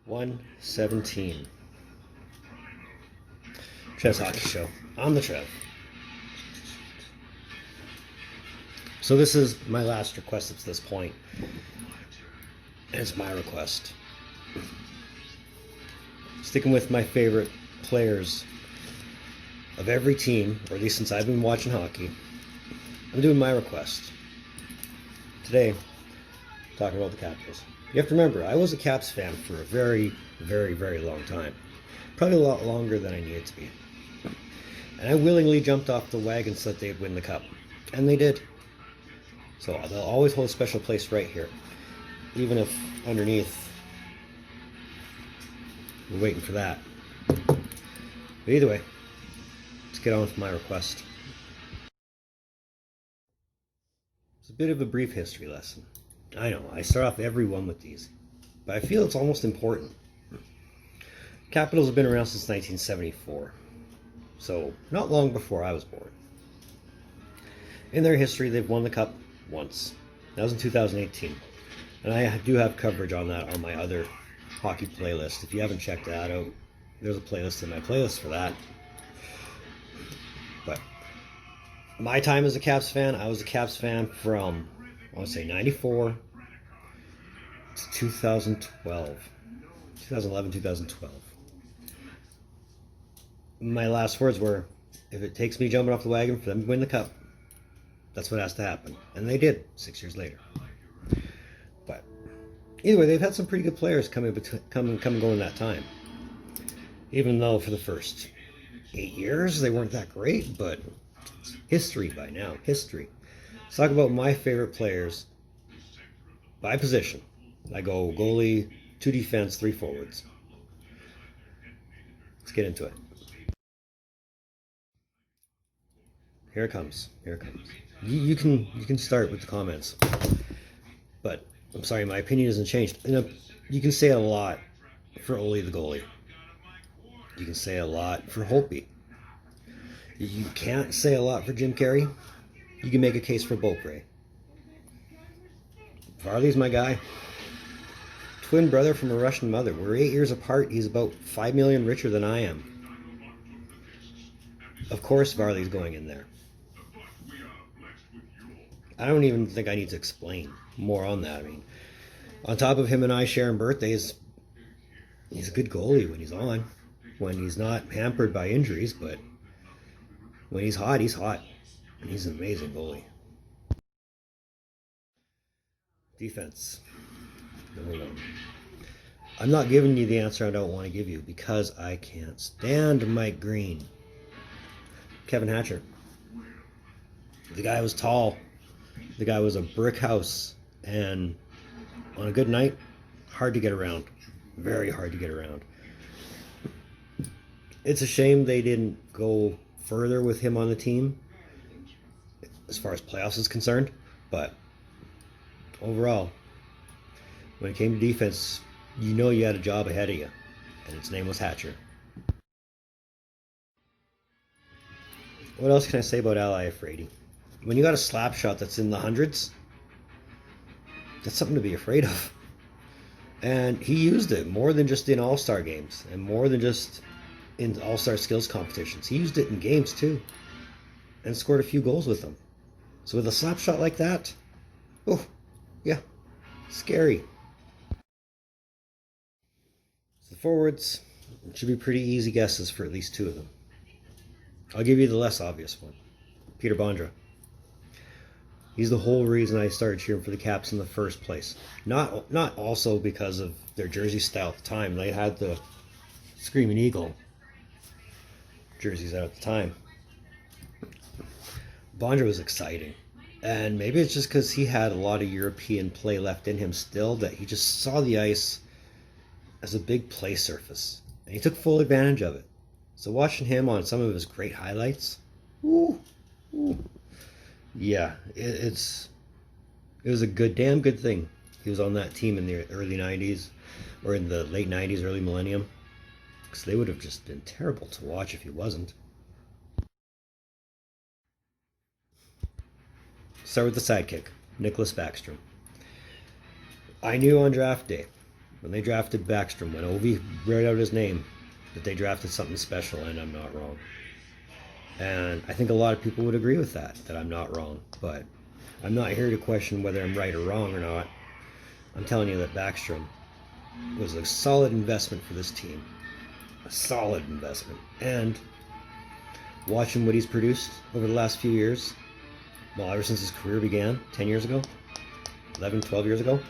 117. Trev's Hockey Show. I'm the Trev. So this is my last request up to this point. And it's my request. Sticking with my favorite players of every team, or at least since I've been watching hockey, I'm doing my request. Today, talking about the Capitals. You have to remember, I was a Caps fan for a very, very, very long time. Probably a lot longer than I needed to be. And I willingly jumped off the wagon so that they'd win the Cup. And they did. So they'll always hold a special place right here. Even if underneath, we're waiting for that. But either way, let's get on with my request. It's a bit of a brief history lesson. I know, I start off every one with these, but I feel it's almost important. Capitals have been around since 1974, so not long before I was born. In their history, they've won the Cup once. That was in 2018. And I do have coverage on that on my other hockey playlist. If you haven't checked that out, there's a playlist in my playlist for that. But my time as a Caps fan, I was a Caps fan from, I want to say 94 to 2012. 2011, 2012. My last words were, if it takes me jumping off the wagon for them to win the Cup, that's what has to happen. And they did 6 years later. But either way, they've had some pretty good players come and go in that time. Even though for the first 8 years they weren't that great, but history by now. History. Let's talk about my favorite players by position. I go goalie, 2 defense, 3 forwards. Let's get into it. Here it comes. Here it comes. You can start with the comments. But I'm sorry, my opinion hasn't changed. You can say a lot for Ole the goalie. You can say a lot for Holtby. You can't say a lot for Jim Carrey. You can make a case for Beaupre. Varley's my guy. Twin brother from a Russian mother. We're 8 years apart. He's about 5 million richer than I am. Of course Varley's going in there. I don't even think I need to explain more on that. I mean, on top of him and I sharing birthdays, he's a good goalie when he's on. When he's not hampered by injuries, but when he's hot, he's hot. And he's an amazing goalie. Defense. Number 1. I'm not giving you the answer I don't want to give you because I can't stand Mike Green. Kevin Hatcher. The guy was tall. The guy was a brick house. And on a good night, hard to get around. Very hard to get around. It's a shame they didn't go further with him on the team as far as playoffs is concerned, but overall, when it came to defense, you know you had a job ahead of you, and its name was Hatcher. What else can I say about Ally Afraidy? When you got a slap shot that's in the hundreds, that's something to be afraid of. And he used it more than just in all-star games, and more than just in all-star skills competitions. He used it in games too, and scored a few goals with them. So with a slap shot like that, oh, yeah, scary. So the forwards should be pretty easy guesses for at least 2 of them. I'll give you the less obvious one. Peter Bondra. He's the whole reason I started cheering for the Caps in the first place. Not also because of their jersey style at the time. They had the Screaming Eagle jerseys out at the time. Bondra was exciting. And maybe it's just because he had a lot of European play left in him still, that he just saw the ice as a big play surface. And he took full advantage of it. So watching him on some of his great highlights, yeah, it was a damn good thing he was on that team in the early 90s, or in the late 90s, early millennium. Because they would have just been terrible to watch if he wasn't. Start with the sidekick, Nicholas Backstrom. I knew on draft day, when they drafted Backstrom, when Ovi read out his name, that they drafted something special, and I'm not wrong. And I think a lot of people would agree with that I'm not wrong. But I'm not here to question whether I'm right or wrong or not. I'm telling you that Backstrom was a solid investment for this team. A solid investment. And watching what he's produced over the last few years, well, ever since his career began 10 years ago, 11, 12 years ago,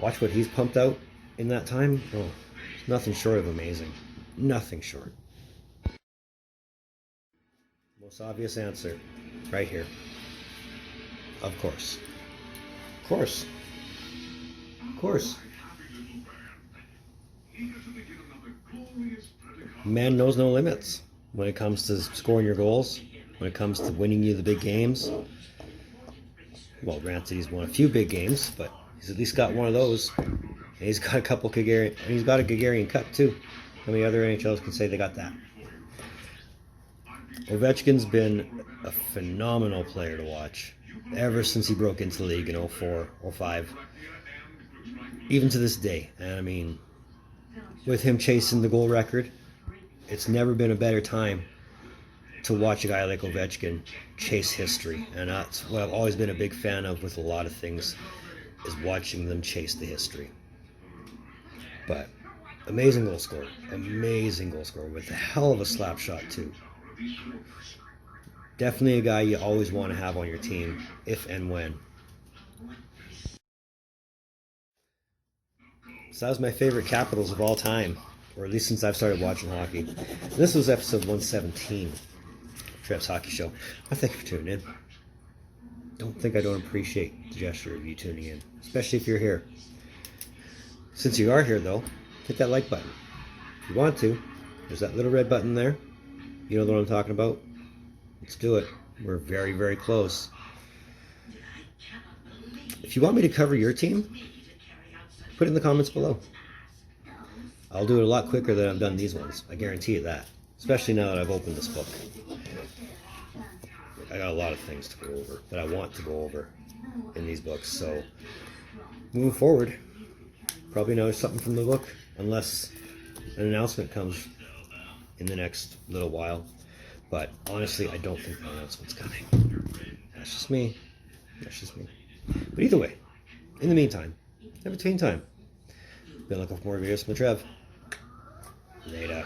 watch what he's pumped out in that time. Oh, nothing short of amazing. Nothing short. Most obvious answer, right here. Of course. Of course. Of course. Man knows no limits when it comes to scoring your goals, when it comes to winning you the big games. Well, granted, he's won a few big games, but he's at least got one of those. And he's got a couple Gagarin, and he's got a Gagarin Cup too. How many other NHLs can say they got that? Ovechkin's been a phenomenal player to watch ever since he broke into the league in 04, 05, even to this day. And I mean, with him chasing the goal record, it's never been a better time to watch a guy like Ovechkin chase history. And that's what I've always been a big fan of with a lot of things, is watching them chase the history. But amazing goal scorer with a hell of a slap shot too. Definitely a guy you always want to have on your team, if and when. So that was my favorite Capitals of all time, or at least since I've started watching hockey. This was episode 117, Trev's Hockey Show. I thank you for tuning in. Don't think I don't appreciate the gesture of you tuning in, especially if you're here. Since you are here, though, hit that like button. If you want to, there's that little red button there. You know what I'm talking about? Let's do it. We're very, very close. If you want me to cover your team, put it in the comments below. I'll do it a lot quicker than I've done these ones. I guarantee you that. Especially now that I've opened this book. I got a lot of things to go over that I want to go over in these books. So, moving forward, probably know something from the book, unless an announcement comes in the next little while. But honestly, I don't think the announcement's coming. That's just me. That's just me. But either way, in the meantime, in between time, been looking for more videos from Trev. Later.